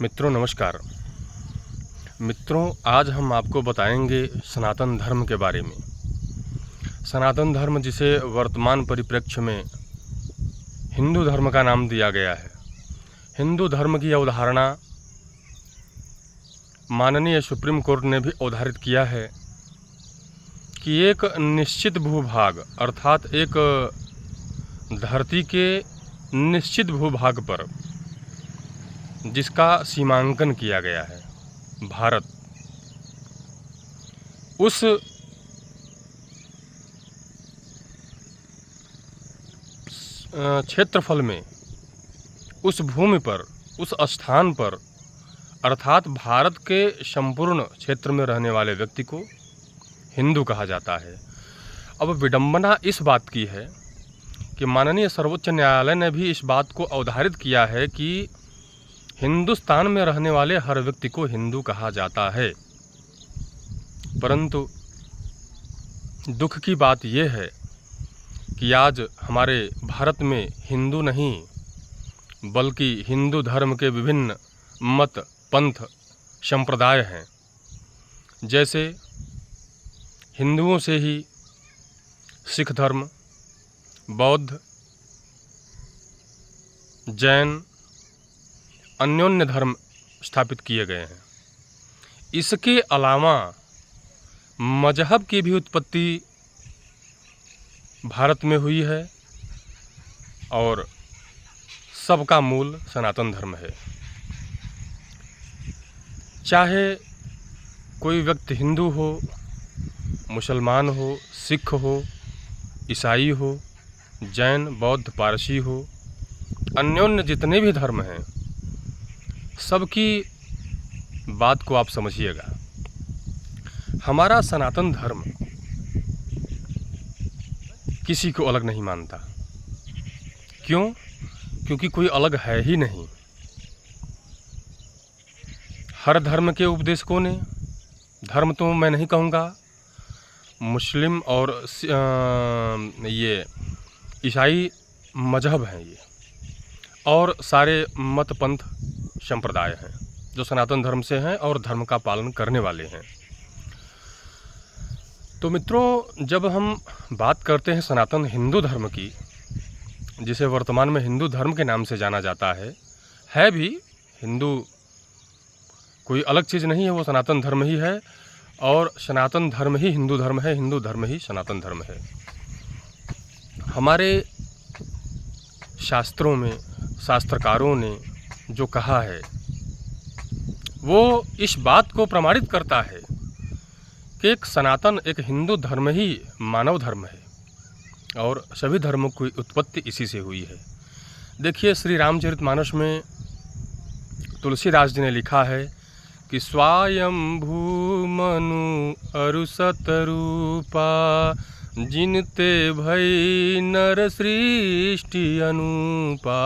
मित्रों नमस्कार। मित्रों आज हम आपको बताएंगे सनातन धर्म के बारे में। सनातन धर्म जिसे वर्तमान परिप्रेक्ष्य में हिंदू धर्म का नाम दिया गया है। हिंदू धर्म की अवधारणा माननीय सुप्रीम कोर्ट ने भी अवधारित किया है कि एक निश्चित भूभाग अर्थात एक धरती के निश्चित भूभाग पर जिसका सीमांकन किया गया है भारत, उस क्षेत्रफल में, उस भूमि पर, उस स्थान पर अर्थात भारत के संपूर्ण क्षेत्र में रहने वाले व्यक्ति को हिंदू कहा जाता है। अब विडंबना इस बात की है कि माननीय सर्वोच्च न्यायालय ने भी इस बात को अवधारित किया है कि हिंदुस्तान में रहने वाले हर व्यक्ति को हिंदू कहा जाता है। परंतु दुख की बात यह है कि आज हमारे भारत में हिंदू नहीं बल्कि हिंदू धर्म के विभिन्न मत, पंथ, संप्रदाय हैं। जैसे हिंदुओं से ही सिख धर्म, बौद्ध, जैन, अन्योन्य धर्म स्थापित किए गए हैं। इसके अलावा मजहब की भी उत्पत्ति भारत में हुई है और सबका मूल सनातन धर्म है। चाहे कोई व्यक्ति हिंदू हो, मुसलमान हो, सिख हो, ईसाई हो, जैन, बौद्ध, पारसी हो, अन्योन्य जितने भी धर्म हैं, सबकी बात को आप समझिएगा। हमारा सनातन धर्म किसी को अलग नहीं मानता। क्यों? क्योंकि कोई अलग है ही नहीं। हर धर्म के उपदेशकों ने, धर्म तो मैं नहीं कहूँगा, मुस्लिम और ये ईसाई मजहब हैं ये, और सारे मत, पंथ, संप्रदाय हैं जो सनातन धर्म से हैं और धर्म का पालन करने वाले हैं। तो मित्रों, जब हम बात करते हैं सनातन हिंदू धर्म की, जिसे वर्तमान में हिंदू धर्म के नाम से जाना जाता है भी हिंदू कोई अलग चीज़ नहीं है, वो सनातन धर्म ही है और सनातन धर्म ही हिंदू धर्म है, हिंदू धर्म ही सनातन धर्म है। हमारे शास्त्रों में, शास्त्रकारों ने जो कहा है वो इस बात को प्रमाणित करता है कि एक सनातन, एक हिंदू धर्म ही मानव धर्म है और सभी धर्मों की उत्पत्ति इसी से हुई है। देखिए, श्री रामचरितमानस में तुलसीदास जी ने लिखा है कि स्वायंभू मनु अरु सतरूपा जिनते भई नर सृष्टि अनुपा।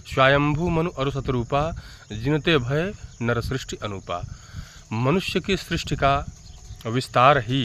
स्वयंभू मनु अरु सतरूपा जिनते भय नर सृष्टि अनुपा। मनुष्य की सृष्टि का विस्तार ही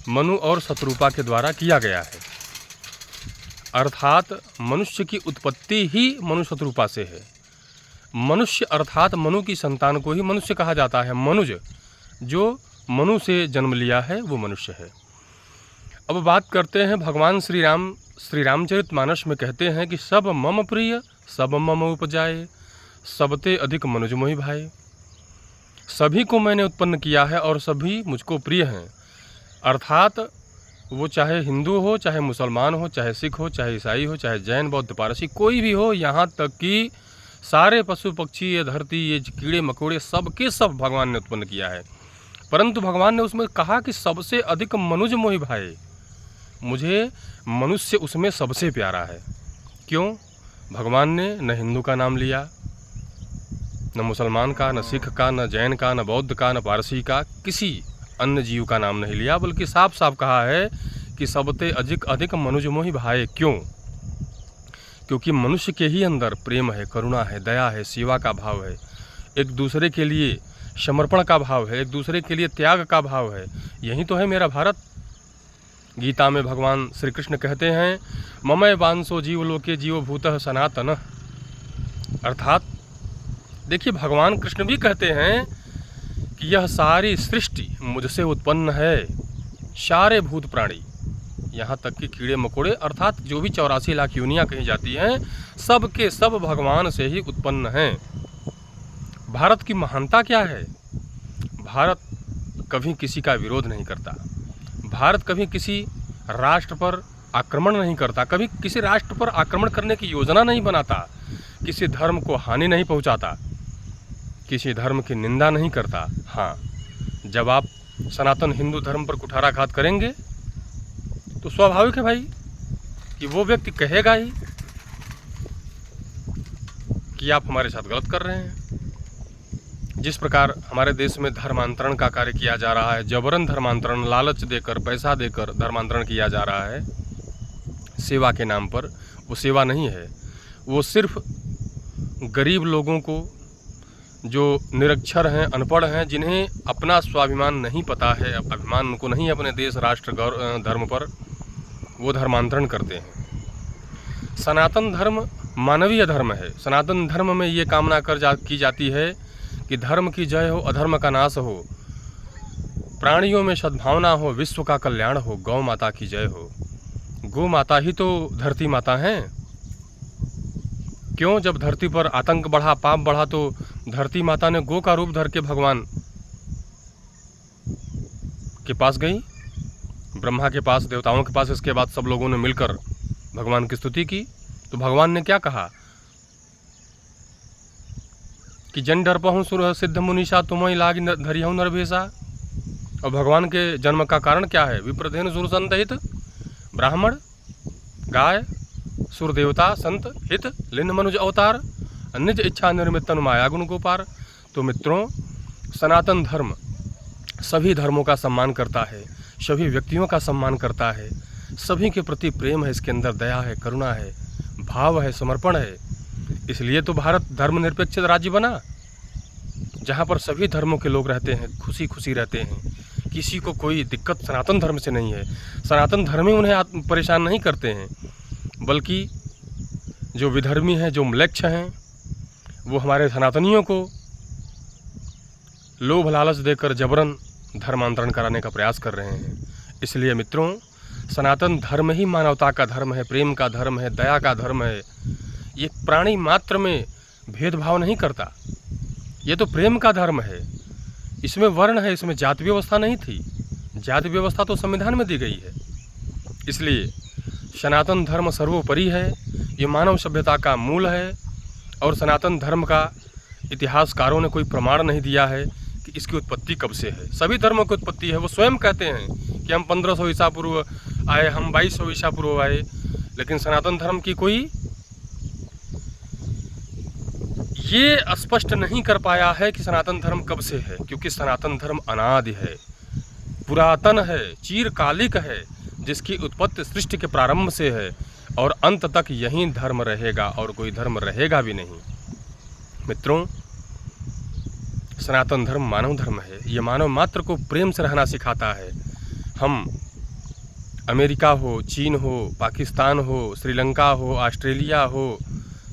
मनु और शतरूपा के द्वारा किया गया है। अर्थात मनुष्य की उत्पत्ति ही मनु शतरूपा से है। मनुष्य अर्थात मनु की संतान को ही मनुष्य कहा जाता है। मनुज जो मनु से जन्म लिया है वो मनुष्य है। अब बात करते हैं भगवान श्री रामचरितमानस में कहते हैं कि सब मम प्रिय सब मम उपजाए सबते अधिक मनुज मोहि भाई। सभी को मैंने उत्पन्न किया है और सभी मुझको प्रिय हैं। अर्थात वो चाहे हिंदू हो, चाहे मुसलमान हो, चाहे सिख हो, चाहे ईसाई हो, चाहे जैन, बौद्ध, पारसी, कोई भी हो, यहाँ तक कि सारे पशु पक्षी, ये धरती, ये कीड़े मकोड़े, सब के सब भगवान ने उत्पन्न किया है। परंतु भगवान ने उसमें कहा कि सबसे अधिक मनुज मोहि भाई, मुझे मनुष्य उसमें सबसे प्यारा है। क्यों? भगवान ने न हिंदू का नाम लिया, न मुसलमान का, न सिख का, न जैन का, न बौद्ध का, न पारसी का, किसी अन्य जीव का नाम नहीं लिया, बल्कि साफ साफ कहा है कि सबते अधिक अधिक मनुज मोहि भाई। क्यों? क्योंकि मनुष्य के ही अंदर प्रेम है, करुणा है, दया है, सेवा का भाव है, एक दूसरे के लिए समर्पण का भाव है, एक दूसरे के लिए त्याग का भाव है। यही तो है मेरा भारत। गीता में भगवान श्री कृष्ण कहते हैं ममय वांसो जीवलोके जीवभूतः सनातन, अर्थात देखिए, भगवान कृष्ण भी कहते हैं कि यह सारी सृष्टि मुझसे उत्पन्न है, सारे भूत प्राणी, यहाँ तक कि कीड़े मकोड़े, अर्थात जो भी 84 लाख योनियाँ कही जाती हैं, सब के सब भगवान से ही उत्पन्न हैं। भारत की महानता क्या है? भारत कभी किसी का विरोध नहीं करता, भारत कभी किसी राष्ट्र पर आक्रमण नहीं करता, कभी किसी राष्ट्र पर आक्रमण करने की योजना नहीं बनाता, किसी धर्म को हानि नहीं पहुंचाता, किसी धर्म की निंदा नहीं करता। हाँ, जब आप सनातन हिंदू धर्म पर कुठाराघात करेंगे तो स्वाभाविक है भाई कि वो व्यक्ति कहेगा ही कि आप हमारे साथ गलत कर रहे हैं। जिस प्रकार हमारे देश में धर्मांतरण का कार्य किया जा रहा है, जबरन धर्मांतरण, लालच देकर, पैसा देकर धर्मांतरण किया जा रहा है सेवा के नाम पर, वो सेवा नहीं है, वो सिर्फ गरीब लोगों को, जो निरक्षर हैं, अनपढ़ हैं, जिन्हें अपना स्वाभिमान नहीं पता है, अभिमान उनको नहीं है अपने देश, राष्ट्र, धर्म पर, वो धर्मांतरण करते हैं। सनातन धर्म मानवीय धर्म है। सनातन धर्म में ये कामना की जाती है कि धर्म की जय हो, अधर्म का नाश हो, प्राणियों में सद्भावना हो, विश्व का कल्याण हो, गौ माता की जय हो। गौ माता ही तो धरती माता हैं। क्यों? जब धरती पर आतंक बढ़ा, पाप बढ़ा, तो धरती माता ने गौ का रूप धर के भगवान के पास गई, ब्रह्मा के पास, देवताओं के पास। इसके बाद सब लोगों ने मिलकर भगवान की स्तुति की। तो भगवान ने क्या कहा कि जन डरपहु सुर सिद्ध मुनीषा तुमहि लाग धरिहु नरभेषा। और भगवान के जन्म का कारण क्या है? विप्रधेन सुर संत हित, ब्राह्मण, गाय, सुर देवता, संत हित, लिन मनुज अवतार, निज इच्छा निर्मित तनु माया गुण गोपार। तो मित्रों, सनातन धर्म सभी धर्मों का सम्मान करता है, सभी व्यक्तियों का सम्मान करता है, सभी के प्रति प्रेम है, इसके अंदर दया है, करुणा है, भाव है, समर्पण है। इसलिए तो भारत धर्मनिरपेक्ष राज्य बना, जहाँ पर सभी धर्मों के लोग रहते हैं, खुशी खुशी रहते हैं, किसी को कोई दिक्कत सनातन धर्म से नहीं है। सनातन धर्मी उन्हें परेशान नहीं करते हैं, बल्कि जो विधर्मी हैं, जो म्लेच्छ हैं, वो हमारे सनातनियों को लोभ लालच देकर जबरन धर्मांतरण कराने का प्रयास कर रहे हैं। इसलिए मित्रों, सनातन धर्म ही मानवता का धर्म है, प्रेम का धर्म है, दया का धर्म है। ये प्राणी मात्र में भेदभाव नहीं करता, ये तो प्रेम का धर्म है। इसमें वर्ण है, इसमें जाति व्यवस्था नहीं थी। जाति व्यवस्था तो संविधान में दी गई है। इसलिए सनातन धर्म सर्वोपरि है, ये मानव सभ्यता का मूल है। और सनातन धर्म का इतिहासकारों ने कोई प्रमाण नहीं दिया है कि इसकी उत्पत्ति कब से है। सभी धर्मों की उत्पत्ति है। वो स्वयं कहते हैं कि हम 1500 ईसा पूर्व आए, हम 2200 ईसा पूर्व आए, लेकिन सनातन धर्म की कोई ये स्पष्ट नहीं कर पाया है कि सनातन धर्म कब से है, क्योंकि सनातन धर्म अनादि है, पुरातन है, चिरकालिक है, जिसकी उत्पत्ति सृष्टि के प्रारंभ से है और अंत तक यही धर्म रहेगा और कोई धर्म रहेगा भी नहीं। मित्रों, सनातन धर्म मानव धर्म है। ये मानव मात्र को प्रेम से रहना सिखाता है। हम अमेरिका हो, चीन हो, पाकिस्तान हो, श्रीलंका हो, ऑस्ट्रेलिया हो,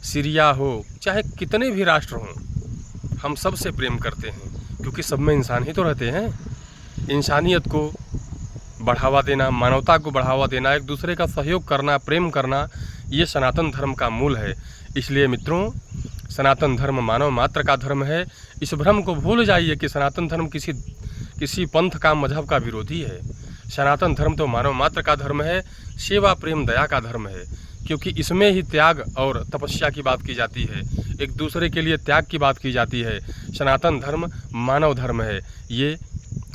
सीरिया हो, चाहे कितने भी राष्ट्र हों, हम सब से प्रेम करते हैं, क्योंकि सब में इंसान ही तो रहते हैं। इंसानियत को बढ़ावा देना, मानवता को बढ़ावा देना, एक दूसरे का सहयोग करना, प्रेम करना, ये सनातन धर्म का मूल है। इसलिए मित्रों, सनातन धर्म मानव मात्र का धर्म है। इस भ्रम को भूल जाइए कि सनातन धर्म किसी पंथ का, मजहब का विरोधी है। सनातन धर्म तो मानव मात्र का धर्म है, सेवा, प्रेम, दया का धर्म है, क्योंकि इसमें ही त्याग और तपस्या की बात की जाती है, एक दूसरे के लिए त्याग की बात की जाती है। सनातन धर्म मानव धर्म है, ये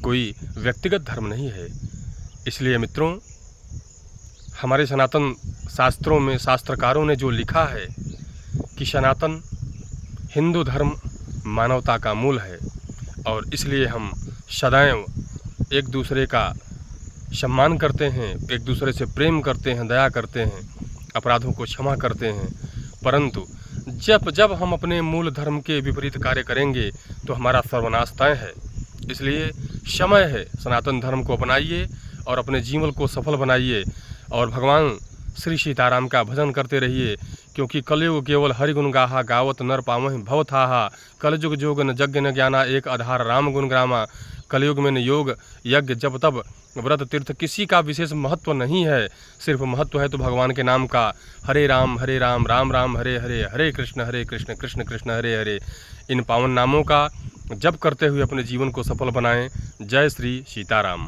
कोई व्यक्तिगत धर्म नहीं है। इसलिए मित्रों, हमारे सनातन शास्त्रों में शास्त्रकारों ने जो लिखा है कि सनातन हिंदू धर्म मानवता का मूल है, और इसलिए हम सदैव एक दूसरे का सम्मान करते हैं, एक दूसरे से प्रेम करते हैं, दया करते हैं, अपराधों को क्षमा करते हैं। परंतु जब हम अपने मूल धर्म के विपरीत कार्य करेंगे तो हमारा सर्वनाश तय है। इसलिए समय है, सनातन धर्म को अपनाइए और अपने जीवन को सफल बनाइए और भगवान श्री सीताराम का भजन करते रहिए, क्योंकि कलयुग केवल हरि गुण गाहा, गावत नर पावहि भव थाहा। कलयुग जोग न यज्ञ न ज्ञाना, एक आधार राम गुण ग्रामा। कलयुग में न योग यज्ञ जप तप व्रत तीर्थ किसी का विशेष महत्व नहीं है, सिर्फ महत्व है तो भगवान के नाम का। हरे राम राम राम हरे हरे, हरे कृष्ण कृष्ण कृष्ण हरे हरे। इन पावन नामों का जप करते हुए अपने जीवन को सफल बनाएं। जय श्री सीताराम।